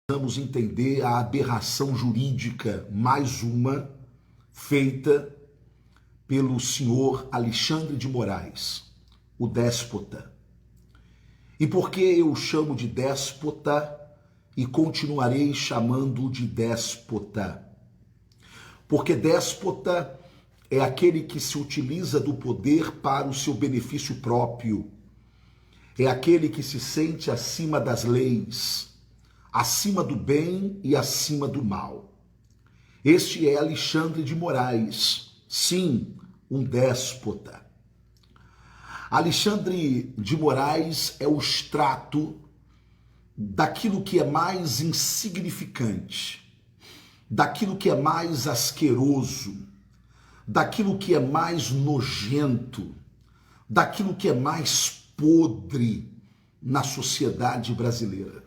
Vamos entender a aberração jurídica, mais uma, feita pelo senhor Alexandre de Moraes, o déspota. E por que eu o chamo de déspota e continuarei chamando de déspota? Porque déspota é aquele que se utiliza do poder para o seu benefício próprio, é aquele que se sente acima das leis, acima do bem e acima do mal. Este é Alexandre de Moraes, sim, um déspota. Alexandre de Moraes é o extrato daquilo que é mais insignificante, daquilo que é mais asqueroso, daquilo que é mais nojento, daquilo que é mais podre na sociedade brasileira.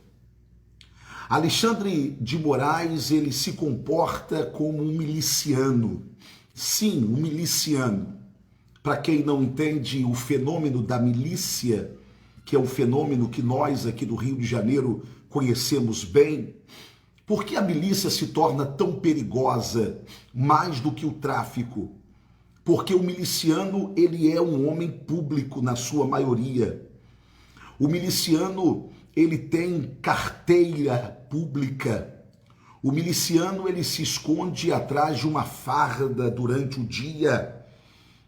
Alexandre de Moraes, ele se comporta como um miliciano. Sim, um miliciano. Para quem não entende o fenômeno da milícia, que é um fenômeno que nós aqui do Rio de Janeiro conhecemos bem, por que a milícia se torna tão perigosa, mais do que o tráfico? Porque o miliciano, ele é um homem público na sua maioria. O miliciano, ele tem carteira pública. O miliciano, ele se esconde atrás de uma farda durante o dia,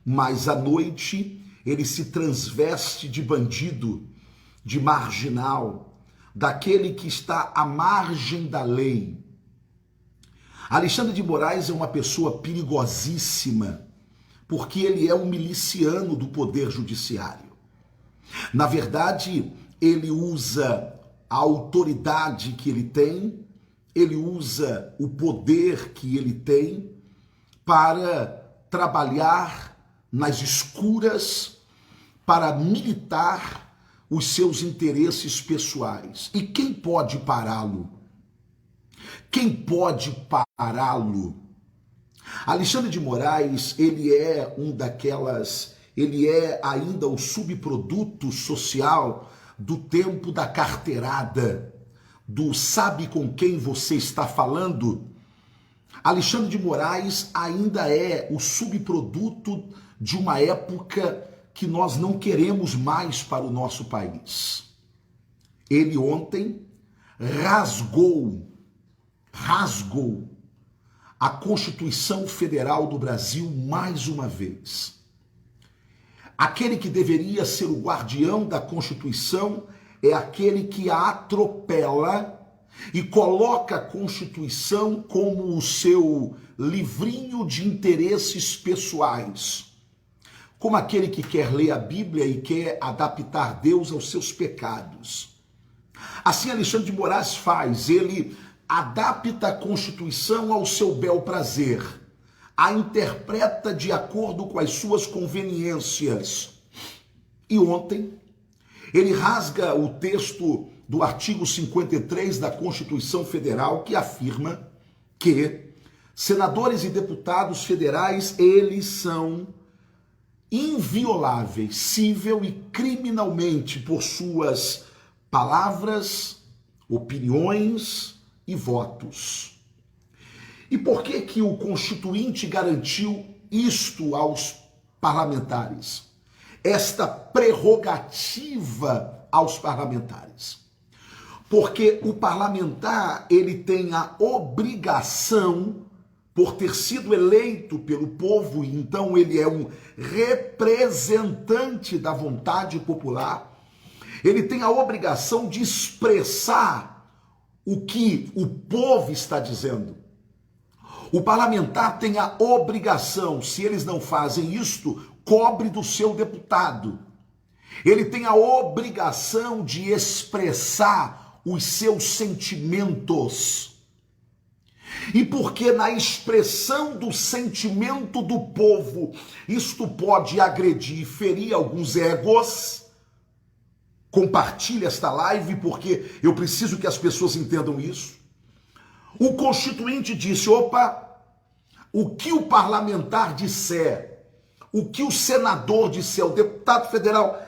mas à noite ele se transveste de bandido, de marginal, daquele que está à margem da lei. Alexandre de Moraes é uma pessoa perigosíssima, porque ele é um miliciano do poder judiciário. Na verdade, ele usa a autoridade que ele tem, ele usa o poder que ele tem para trabalhar nas escuras, para militar os seus interesses pessoais. E quem pode pará-lo? Quem pode pará-lo? Alexandre de Moraes, ele é ele é ainda o subproduto social do tempo da carteirada, do sabe com quem você está falando. Alexandre de Moraes ainda é o subproduto de uma época que nós não queremos mais para o nosso país. Ele ontem rasgou a Constituição Federal do Brasil mais uma vez. Aquele que deveria ser o guardião da Constituição é aquele que a atropela e coloca a Constituição como o seu livrinho de interesses pessoais, como aquele que quer ler a Bíblia e quer adaptar Deus aos seus pecados. Assim Alexandre de Moraes faz, ele adapta a Constituição ao seu bel prazer, a interpreta de acordo com as suas conveniências. E ontem, ele rasga o texto do artigo 53 da Constituição Federal, que afirma que senadores e deputados federais, eles são invioláveis, civil e criminalmente, por suas palavras, opiniões e votos. E por que que o Constituinte garantiu isto aos parlamentares? Esta prerrogativa aos parlamentares. Porque o parlamentar, ele tem a obrigação, por ter sido eleito pelo povo, então ele é um representante da vontade popular, ele tem a obrigação de expressar o que o povo está dizendo. O parlamentar tem a obrigação, se eles não fazem isto, cobre do seu deputado. Ele tem a obrigação de expressar os seus sentimentos. E porque na expressão do sentimento do povo, isto pode agredir e ferir alguns egos. Compartilhe esta live porque eu preciso que as pessoas entendam isso. O Constituinte disse, opa, o que o parlamentar disser, o que o senador disser, o deputado federal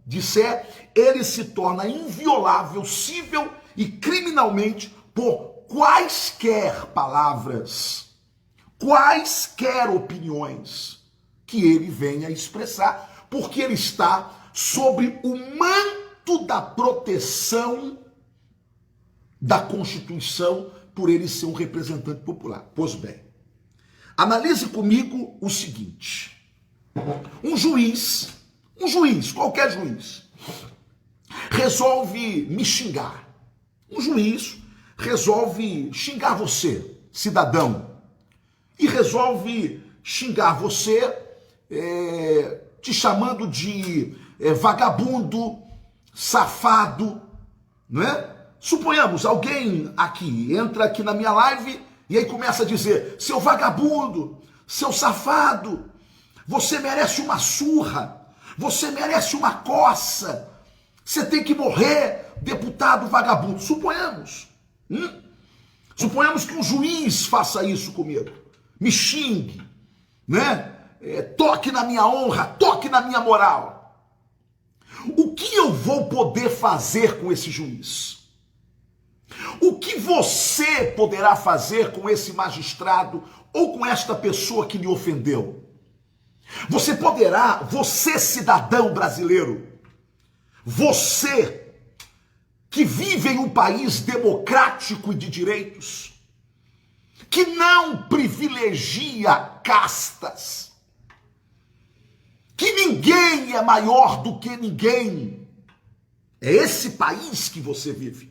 disser, ele se torna inviolável, cível e criminalmente por quaisquer palavras, quaisquer opiniões que ele venha expressar, porque ele está sobre o manto da proteção da Constituição, por ele ser um representante popular. Pois bem, analise comigo o seguinte: um juiz, qualquer juiz, resolve me xingar. Um juiz resolve xingar você, cidadão, e resolve xingar você te chamando de vagabundo, safado, não é? Suponhamos, alguém aqui entra aqui na minha live e aí começa a dizer: seu vagabundo, seu safado, você merece uma surra, você merece uma coça, você tem que morrer, deputado vagabundo. Suponhamos. Suponhamos que um juiz faça isso comigo, me xingue, né? Toque na minha honra, toque na minha moral. O que eu vou poder fazer com esse juiz? O que você poderá fazer com esse magistrado ou com esta pessoa que lhe ofendeu? Você poderá, você cidadão brasileiro, você que vive em um país democrático e de direitos, que não privilegia castas, que ninguém é maior do que ninguém, é esse país que você vive.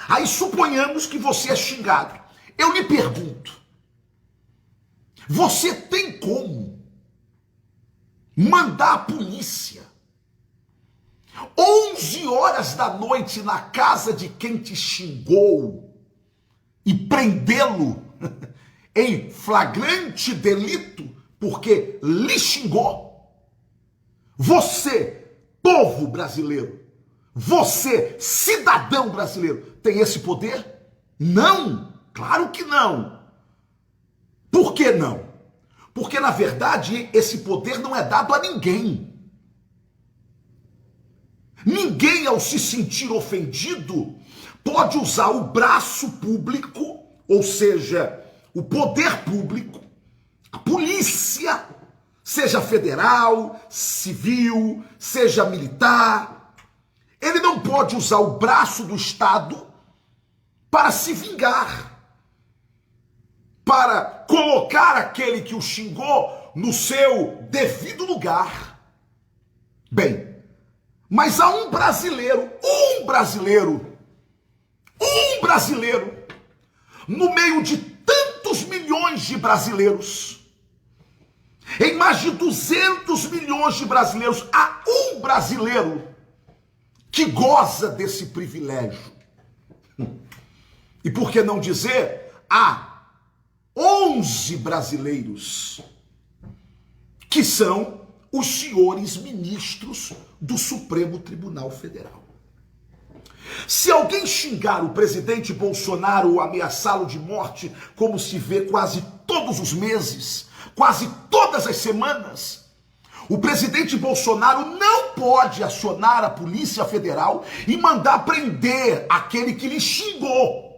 Aí suponhamos que você é xingado. Eu lhe pergunto, você tem como mandar a polícia 11 horas da noite na casa de quem te xingou e prendê-lo em flagrante delito porque lhe xingou? Você, povo brasileiro, você, cidadão brasileiro, tem esse poder? Não, claro que não. Por que não? Porque, na verdade, esse poder não é dado a ninguém. Ninguém, ao se sentir ofendido, pode usar o braço público, ou seja, o poder público, a polícia, seja federal, civil, seja militar. Ele não pode usar o braço do Estado para se vingar, para colocar aquele que o xingou no seu devido lugar. Bem, mas há um brasileiro, no meio de tantos milhões de brasileiros, em mais de 200 milhões de brasileiros, há um brasileiro que goza desse privilégio. E por que não dizer, há 11 brasileiros que são os senhores ministros do Supremo Tribunal Federal. Se alguém xingar o presidente Bolsonaro ou ameaçá-lo de morte, como se vê quase todos os meses, quase todas as semanas, o presidente Bolsonaro não pode acionar a Polícia Federal e mandar prender aquele que lhe xingou.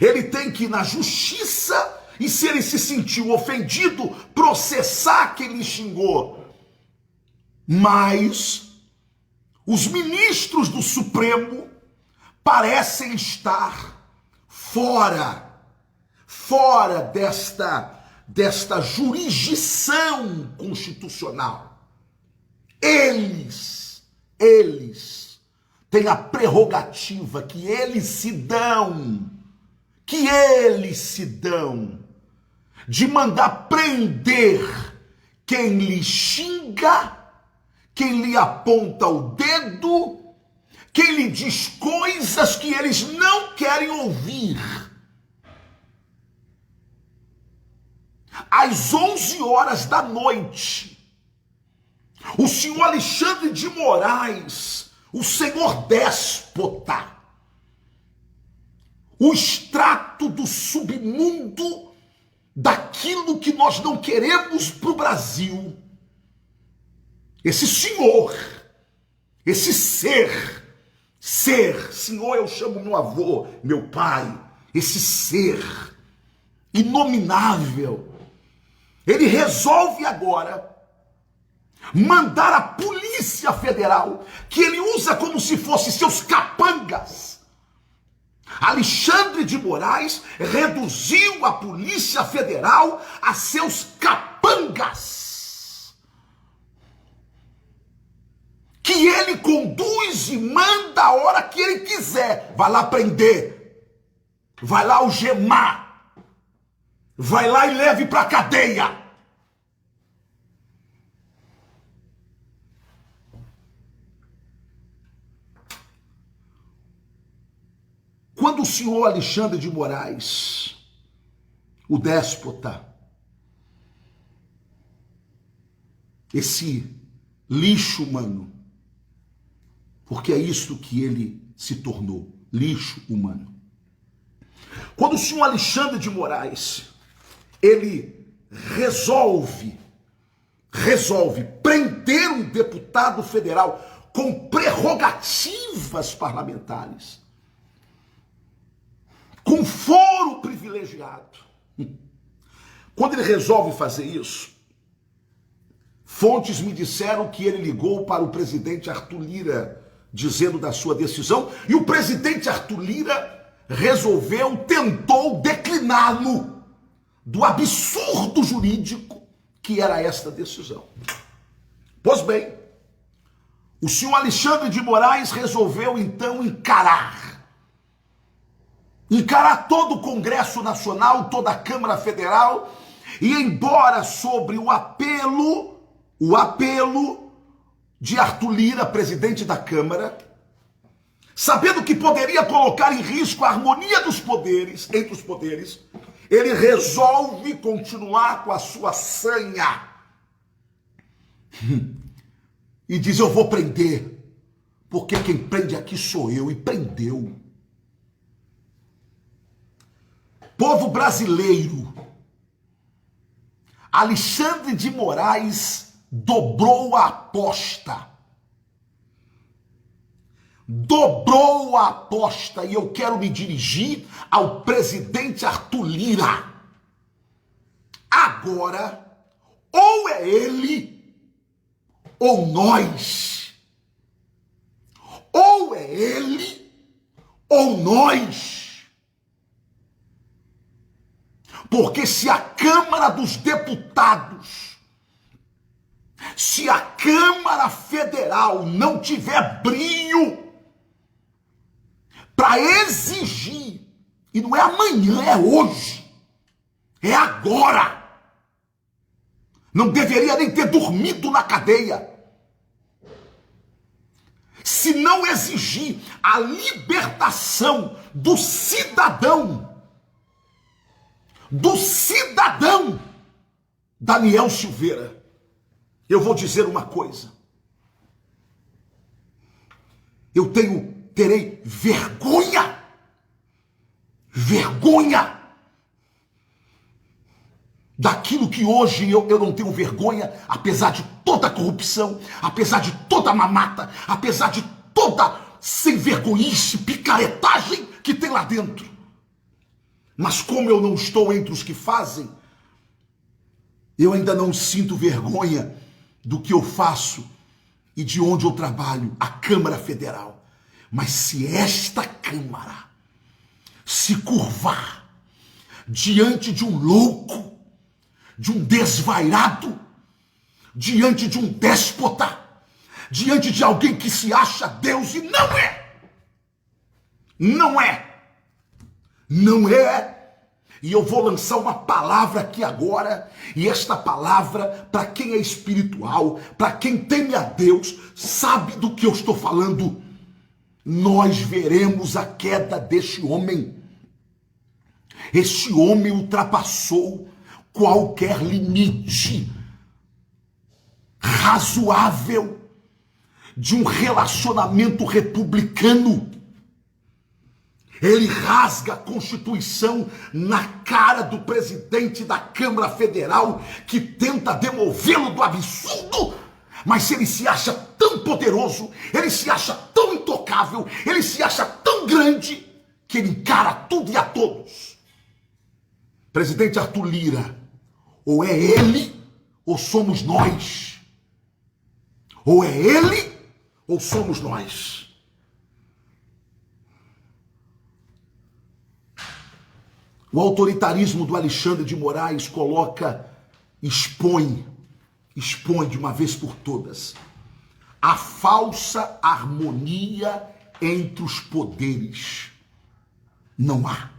Ele tem que ir na justiça e, se ele se sentiu ofendido, processar quem lhe xingou. Mas os ministros do Supremo parecem estar fora desta jurisdição constitucional. Eles têm a prerrogativa que eles se dão de mandar prender quem lhe xinga, quem lhe aponta o dedo, quem lhe diz coisas que eles não querem ouvir. Às 11 horas da noite, o senhor Alexandre de Moraes, o senhor déspota, o extrato do submundo daquilo que nós não queremos para o Brasil, esse senhor, esse ser ser, Senhor, eu chamo meu avô, meu pai, esse ser inominável, ele resolve agora mandar a Polícia Federal, que ele usa como se fossem seus capangas. Alexandre de Moraes reduziu a Polícia Federal a seus capangas, que ele conduz e manda a hora que ele quiser. Vai lá prender, vai lá algemar, vai lá e leve para a cadeia. Quando o senhor Alexandre de Moraes, o déspota, esse lixo humano, porque é isso que ele se tornou, lixo humano. Quando o senhor Alexandre de Moraes, ele resolve prender um deputado federal com prerrogativas parlamentares, com foro privilegiado. Quando ele resolve fazer isso, fontes me disseram que ele ligou para o presidente Arthur Lira, dizendo da sua decisão, e o presidente Arthur Lira tentou decliná-lo do absurdo jurídico que era esta decisão. Pois bem, o senhor Alexandre de Moraes resolveu então encarar todo o Congresso Nacional, toda a Câmara Federal, e embora sobre o apelo de Arthur Lira, presidente da Câmara, sabendo que poderia colocar em risco a harmonia dos poderes, entre os poderes, ele resolve continuar com a sua sanha e diz: eu vou prender, porque quem prende aqui sou eu, e prendeu. Povo brasileiro, Alexandre de Moraes dobrou a aposta. Dobrou a aposta, e eu quero me dirigir ao presidente Arthur Lira. Agora, ou é ele, ou nós. Ou é ele, ou nós. Porque se a Câmara dos Deputados, se a Câmara Federal não tiver brio para exigir, e não é amanhã, é hoje, é agora, não deveria nem ter dormido na cadeia, se não exigir a libertação do cidadão Daniel Silveira, eu vou dizer uma coisa. Eu terei vergonha daquilo que hoje eu não tenho vergonha, apesar de toda a corrupção, apesar de toda a mamata, apesar de toda sem vergonhice, picaretagem que tem lá dentro. Mas como eu não estou entre os que fazem, eu ainda não sinto vergonha do que eu faço e de onde eu trabalho, a Câmara Federal. Mas se esta Câmara se curvar diante de um louco, de um desvairado, diante de um déspota, diante de alguém que se acha Deus e não é, e eu vou lançar uma palavra aqui agora, e esta palavra, para quem é espiritual, para quem teme a Deus, sabe do que eu estou falando. Nós veremos a queda deste homem. Este homem ultrapassou qualquer limite razoável de um relacionamento republicano. Ele rasga a Constituição na cara do presidente da Câmara Federal, que tenta demovê-lo do absurdo Mas ele se acha tão poderoso, ele se acha tão intocável, ele se acha tão grande, que ele encara tudo e a todos. Presidente Arthur Lira, ou é ele, ou somos nós. Ou é ele, ou somos nós. O autoritarismo do Alexandre de Moraes expõe de uma vez por todas a falsa harmonia entre os poderes. Não há,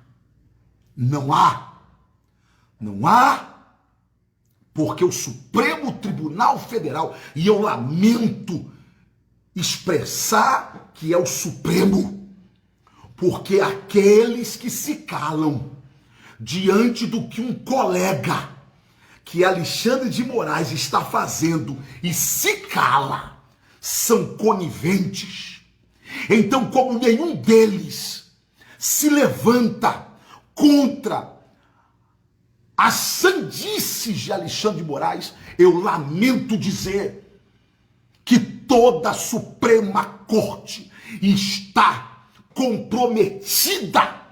porque o Supremo Tribunal Federal, e eu lamento expressar que é o Supremo, porque aqueles que se calam diante do que um colega, que Alexandre de Moraes está fazendo e se cala, são coniventes. Então, como nenhum deles se levanta contra as sandices de Alexandre de Moraes, eu lamento dizer que toda a Suprema Corte está comprometida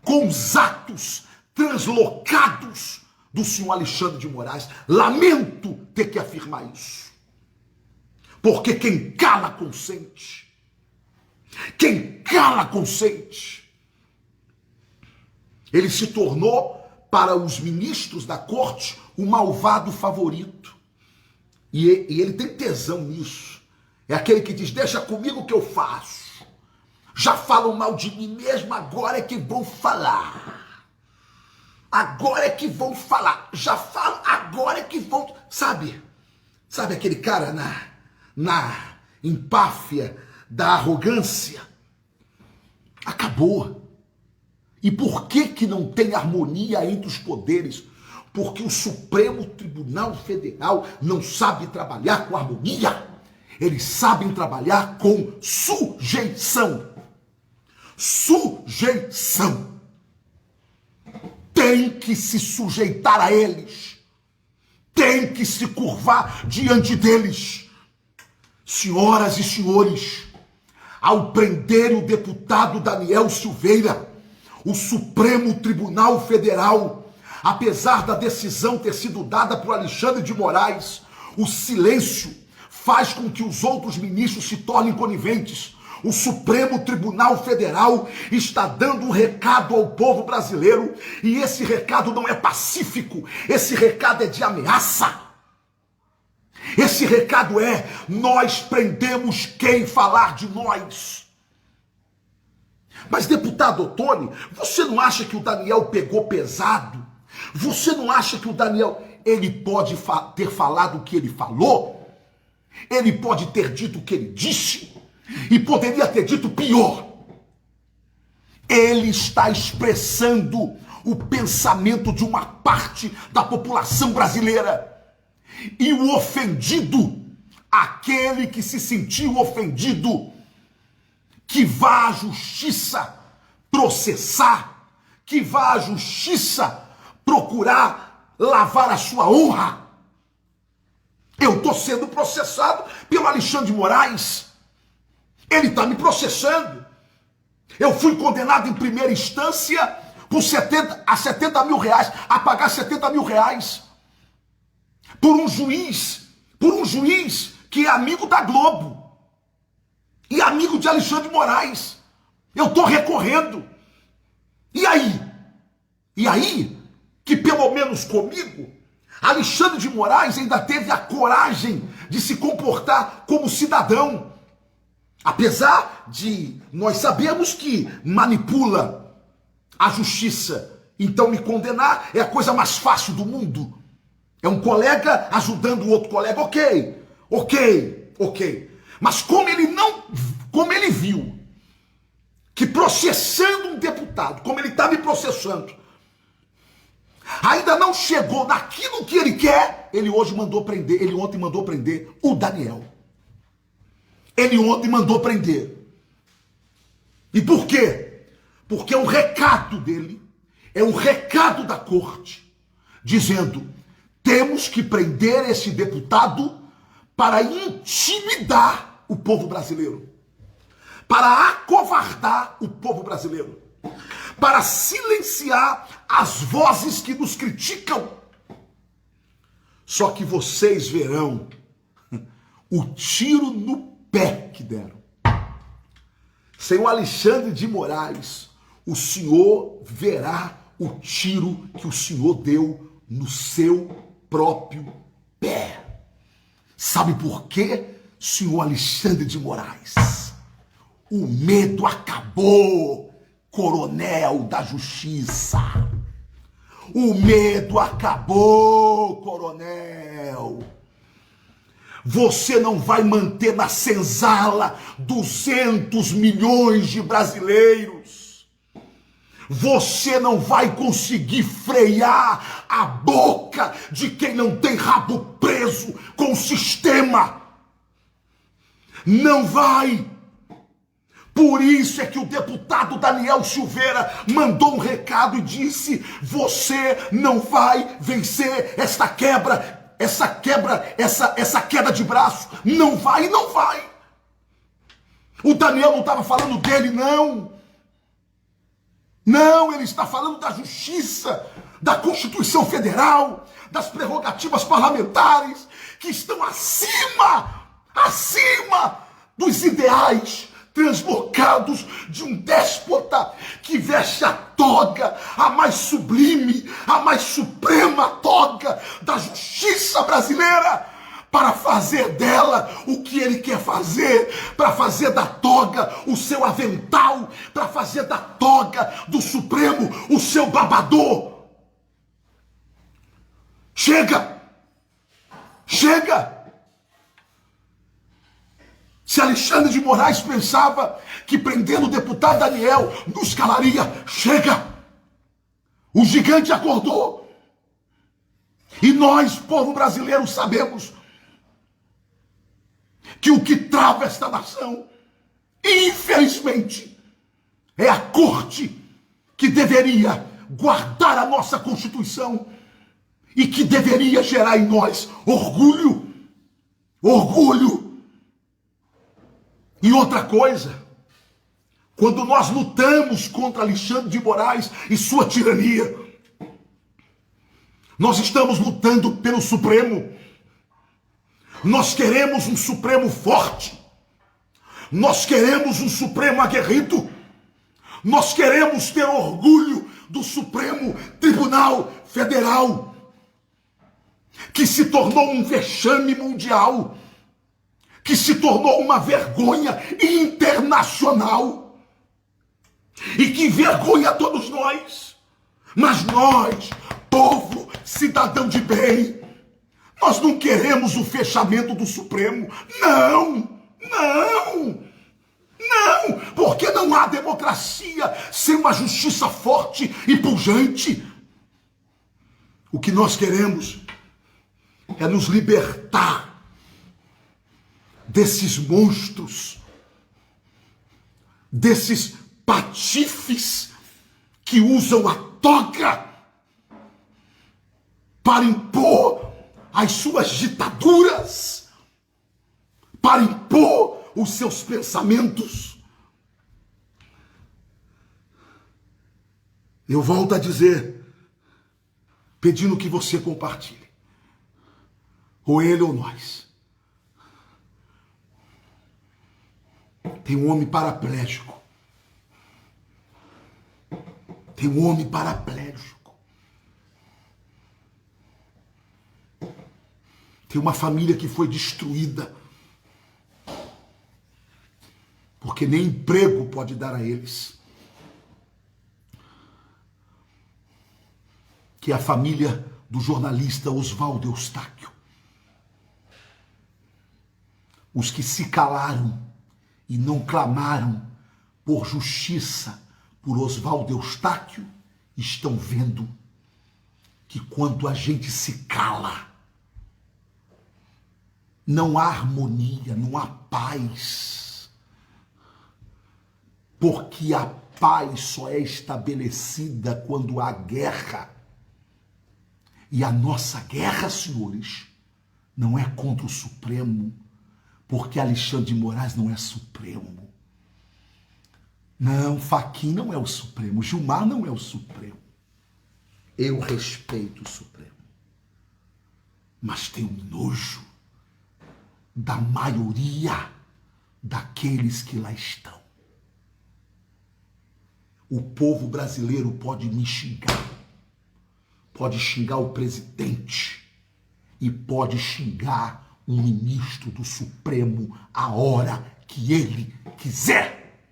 com os atos translocados do senhor Alexandre de Moraes. Lamento ter que afirmar isso. Porque quem cala consente. Quem cala consente. Ele se tornou, para os ministros da corte, o malvado favorito. E ele tem tesão nisso. É aquele que diz, deixa comigo que eu faço. Já falam mal de mim mesmo, agora é que vão falar. Agora é que vão falar. Já falam, agora é que vão... Sabe aquele cara na empáfia da arrogância? Acabou. E por que não tem harmonia entre os poderes? Porque o Supremo Tribunal Federal não sabe trabalhar com harmonia. Eles sabem trabalhar com sujeição. Sujeição. Tem que se sujeitar a eles. Tem que se curvar diante deles. Senhoras e senhores, ao prender o deputado Daniel Silveira, o Supremo Tribunal Federal, apesar da decisão ter sido dada por Alexandre de Moraes, o silêncio faz com que os outros ministros se tornem coniventes. O Supremo Tribunal Federal está dando um recado ao povo brasileiro, e esse recado não é pacífico, esse recado é de ameaça. Esse recado é: nós prendemos quem falar de nós. Mas, deputado Ottoni, você não acha que o Daniel pegou pesado? Você não acha que o Daniel, ele pode ter falado o que ele falou? Ele pode ter dito o que ele disse? E poderia ter dito pior. Ele está expressando o pensamento de uma parte da população brasileira. E o ofendido, aquele que se sentiu ofendido, que vá à justiça processar, que vá à justiça procurar lavar a sua honra. Eu estou sendo processado pelo Alexandre de Moraes. Ele está me processando. Eu fui condenado em primeira instância por 70 mil reais, a pagar 70 mil reais. Por um juiz que é amigo da Globo e amigo de Alexandre de Moraes. Eu estou recorrendo. E aí, que pelo menos comigo, Alexandre de Moraes ainda teve a coragem de se comportar como cidadão. Apesar de nós sabermos que manipula a justiça. Então me condenar é a coisa mais fácil do mundo. É um colega ajudando o outro colega. Ok. Mas como ele viu que processando um deputado, como ele está me processando, ainda não chegou naquilo que ele quer, ele ontem mandou prender o Daniel. Ele ontem mandou prender. E por quê? Porque é um recado dele, é um recado da corte, dizendo: temos que prender esse deputado para intimidar o povo brasileiro, para acovardar o povo brasileiro, para silenciar as vozes que nos criticam. Só que vocês verão o tiro no pé que deram. Senhor Alexandre de Moraes, o senhor verá o tiro que o senhor deu no seu próprio pé. Sabe por quê, senhor Alexandre de Moraes? O medo acabou, coronel da justiça. O medo acabou, coronel. Você não vai manter na senzala 200 milhões de brasileiros. Você não vai conseguir frear a boca de quem não tem rabo preso com o sistema. Não vai. Por isso é que o deputado Daniel Silveira mandou um recado e disse: você não vai vencer essa queda de braço. Não vai, não vai. O Daniel não estava falando dele, não. Não, ele está falando da justiça, da Constituição Federal, das prerrogativas parlamentares, que estão acima dos ideais translocados de um déspota que veste a toga, a mais sublime, a mais suprema toga da justiça brasileira, para fazer dela o que ele quer fazer, para fazer da toga o seu avental, para fazer da toga do Supremo o seu babador. Chega! Chega! Se Alexandre de Moraes pensava que prendendo o deputado Daniel nos calaria, chega! O gigante acordou. E nós, povo brasileiro, sabemos que o que trava esta nação, infelizmente, é a corte que deveria guardar a nossa Constituição e que deveria gerar em nós orgulho. Orgulho. E outra coisa, quando nós lutamos contra Alexandre de Moraes e sua tirania, nós estamos lutando pelo Supremo. Nós queremos um Supremo forte. Nós queremos um Supremo aguerrido. Nós queremos ter orgulho do Supremo Tribunal Federal, que se tornou um vexame mundial, que se tornou uma vergonha internacional e que envergonha a todos nós. Mas nós, povo cidadão de bem, nós não queremos o fechamento do Supremo. Não, não, não, porque não há democracia sem uma justiça forte e pujante. O que nós queremos é nos libertar desses monstros, desses patifes que usam a toga para impor as suas ditaduras, para impor os seus pensamentos. Eu volto a dizer, pedindo que você compartilhe, ou ele ou nós. Tem um homem paraplégico. Tem um homem paraplégico. Tem uma família que foi destruída. Porque nem emprego pode dar a eles. Que é a família do jornalista Oswaldo Eustáquio. Os que se calaram e não clamaram por justiça por Oswaldo Eustáquio estão vendo que quando a gente se cala, não há harmonia, não há paz. Porque a paz só é estabelecida quando há guerra. E a nossa guerra, senhores, não é contra o Supremo, porque Alexandre de Moraes não é Supremo. Não, Fachin não é o Supremo, Gilmar não é o Supremo. Eu respeito o Supremo, mas tenho nojo da maioria daqueles que lá estão. O povo brasileiro pode me xingar, pode xingar o presidente e pode xingar um ministro do Supremo a hora que ele quiser.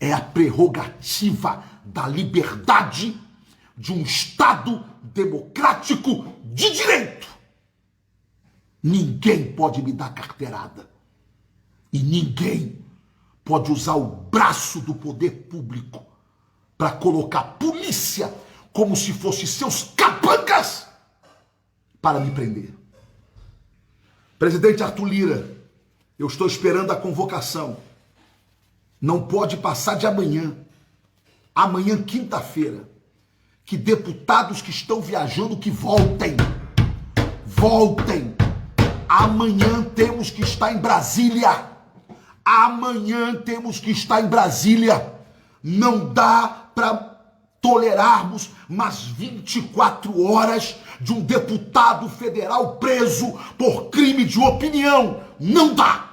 É a prerrogativa da liberdade de um Estado democrático de direito. Ninguém pode me dar carteirada. E ninguém pode usar o braço do poder público para colocar polícia como se fosse seus capangas para me prender. Presidente Arthur Lira, eu estou esperando a convocação. Não pode passar de amanhã. Amanhã, quinta-feira. Que deputados que estão viajando que voltem. Voltem. Amanhã temos que estar em Brasília. Amanhã temos que estar em Brasília. Não dá para tolerarmos mais 24 horas de um deputado federal preso por crime de opinião. Não dá.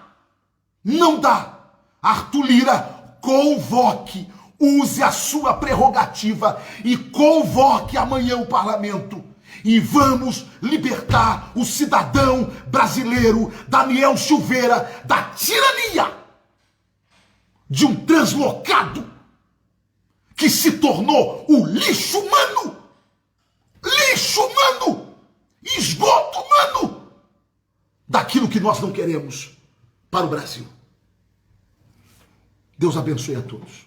Não dá. Arthur Lira, convoque, use a sua prerrogativa e convoque amanhã o parlamento. E vamos libertar o cidadão brasileiro Daniel Silveira da tirania de um translocado que se tornou o lixo humano, esgoto humano daquilo que nós não queremos para o Brasil. Deus abençoe a todos.